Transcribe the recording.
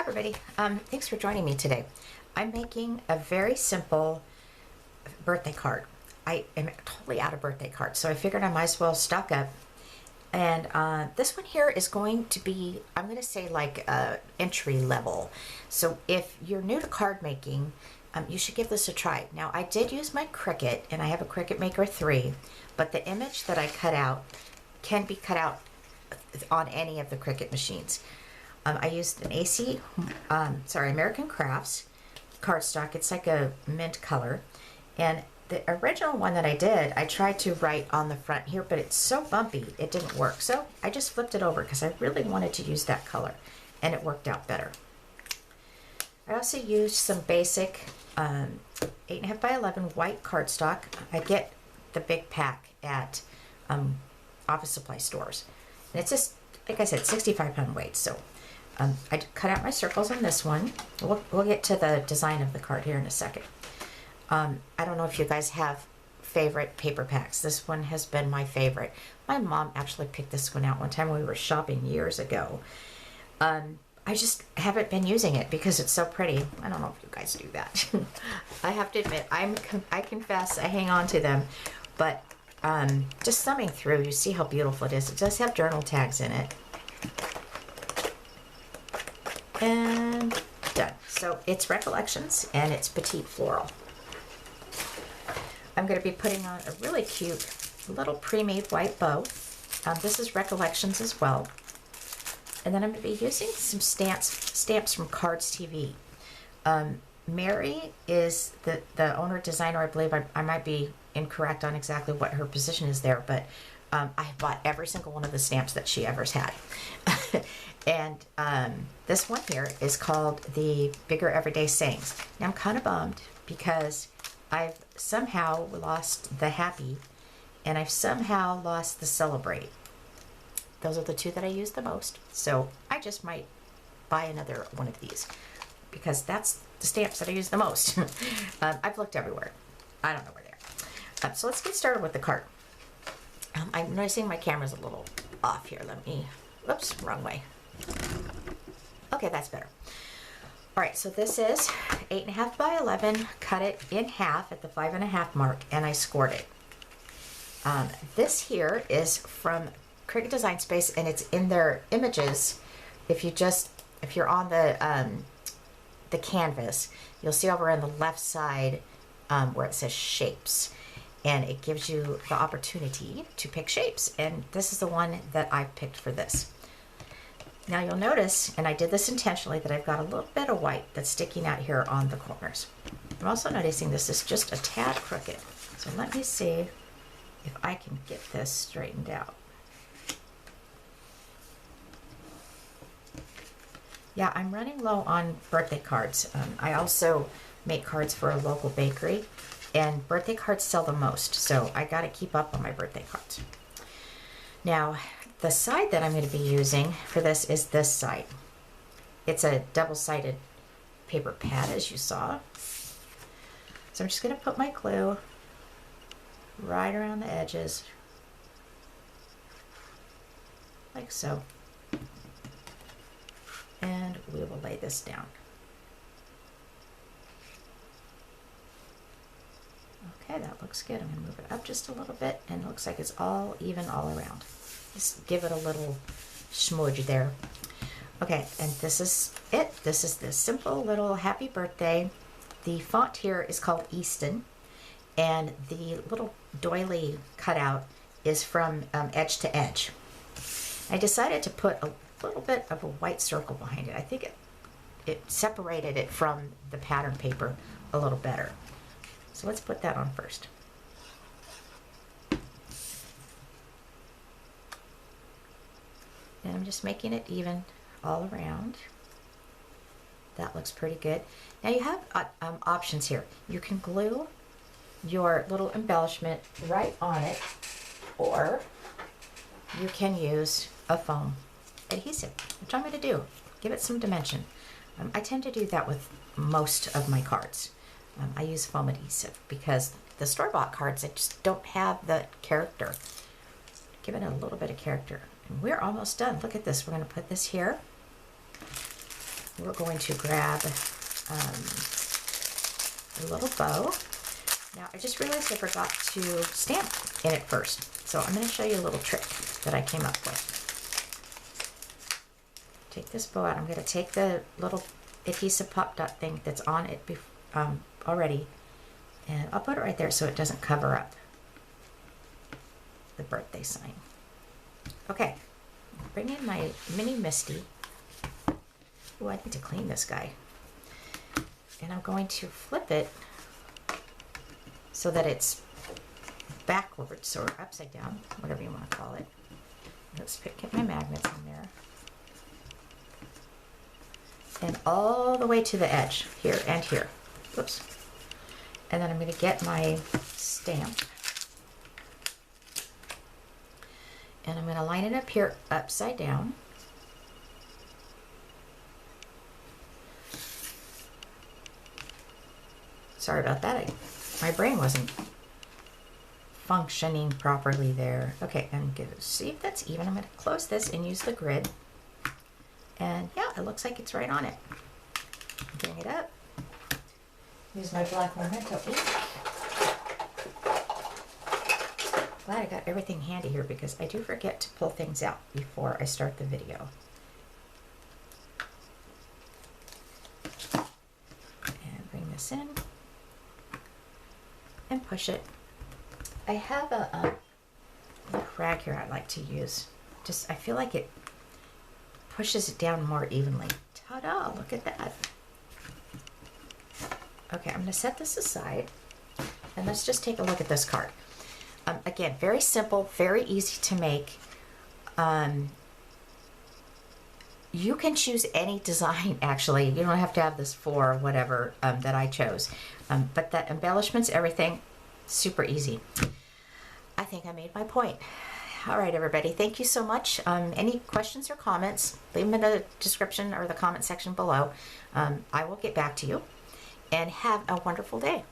everybody. Thanks for joining me today. I'm making a very simple birthday card. I am totally out of birthday cards, so I figured I might as well stock up. And this one here is going to be, I'm going to say like entry level. So if you're new to card making, you should give this a try. Now I did use my Cricut, and I have a Cricut Maker 3, but the image that I cut out can be cut out on any of the Cricut machines. I used an American Crafts cardstock. It's like a mint color. And the original one that I did, I tried to write on the front here, but it's so bumpy, it didn't work. So I just flipped it over because I really wanted to use that color, and it worked out better. I also used some basic 8.5 by 11 white cardstock. I get the big pack at office supply stores. And it's just, like I said, 65-pound weight. So I cut out my circles on this one. We'll get to the design of the card here in a second. I don't know if you guys have favorite paper packs. This one has been my favorite. My mom actually picked this one out one time when we were shopping years ago. I just haven't been using it because it's so pretty. I don't know if you guys do that. I have to admit, I confess, I hang on to them. But just thumbing through, you see how beautiful it is. It does have journal tags in it. And done. So it's Recollections, and it's Petite Floral. I'm going to be putting on a really cute little pre-made white bow. This is Recollections as well. And then I'm going to be using some stamps from Cards TV. Mary is the owner designer. I believe I might be incorrect on exactly what her position is there, but I bought every single one of the stamps that she ever's had. And this one here is called the Bigger Everyday Sayings. Now I'm kind of bummed because I've somehow lost the Happy, and I've somehow lost the Celebrate. Those are the two that I use the most. So I just might buy another one of these because that's the stamps that I use the most. I've looked everywhere. I don't know where they are. So let's get started with the card. I'm noticing my camera's a little off here. Whoops, wrong way. Okay, that's better. All right, so this is 8.5 by 11. Cut it in half at the 5.5 mark, and I scored it. This here is from Cricut Design Space, and it's in their images. If you're on the canvas, you'll see over on the left side where it says shapes, and it gives you the opportunity to pick shapes. And this is the one that I picked for this. Now you'll notice, and I did this intentionally, that I've got a little bit of white that's sticking out here on the corners. I'm also noticing this is just a tad crooked. So let me see if I can get this straightened out. Yeah, I'm running low on birthday cards. I also make cards for a local bakery, and birthday cards sell the most, so I got to keep up on my birthday cards. Now, the side that I'm going to be using for this is this side. It's a double-sided paper pad, as you saw. So I'm just going to put my glue right around the edges, like so. And we will lay this down. Okay, that looks good. I'm going to move it up just a little bit, and it looks like it's all even all around. Just give it a little smudge there. Okay, and this is it. This is the simple little happy birthday. The font here is called Easton, and the little doily cutout is from Edge to Edge. I decided to put a little bit of a white circle behind it. I think it separated it from the pattern paper a little better. So let's put that on first. And I'm just making it even all around. That looks pretty good. Now you have options here. You can glue your little embellishment right on it, or you can use a foam adhesive, which I'm going to do. Give it some dimension. I tend to do that with most of my cards. I use foam adhesive because the store-bought cards, they just don't have the character. Give it a little bit of character. And we're almost done. Look at this. We're going to put this here. we're going to grab a little bow. Now, I just realized I forgot to stamp in it first. So I'm going to show you a little trick that I came up with. Take this bow out. I'm going to take the little adhesive pop dot thing that's on it already, and I'll put it right there so it doesn't cover up the birthday sign. Okay, bring in my mini Misty. Oh, I need to clean this guy. And I'm going to flip it so that it's backwards or upside down, whatever you want to call it. Let's get my magnets in there. And all the way to the edge, here and here. Whoops. And then I'm going to get my stamp. And I'm going to line it up here upside down. Sorry about that. My brain wasn't functioning properly there. Okay, and see if that's even. I'm going to close this and use the grid. And yeah, it looks like it's right on it. Bring it up. Use my black Memento ink. Glad I got everything handy here because I do forget to pull things out before I start the video. And bring this in and push it. I have a rag here I like to use. Just, I feel like it pushes it down more evenly. Ta-da, look at that. Okay, I'm going to set this aside and let's just take a look at this card. Again, very simple, very easy to make. You can choose any design, actually. You don't have to have this for whatever that I chose. But the embellishments, everything, super easy. I think I made my point. All right, everybody, thank you so much. Any questions or comments, leave them in the description or the comment section below. I will get back to you. And have a wonderful day.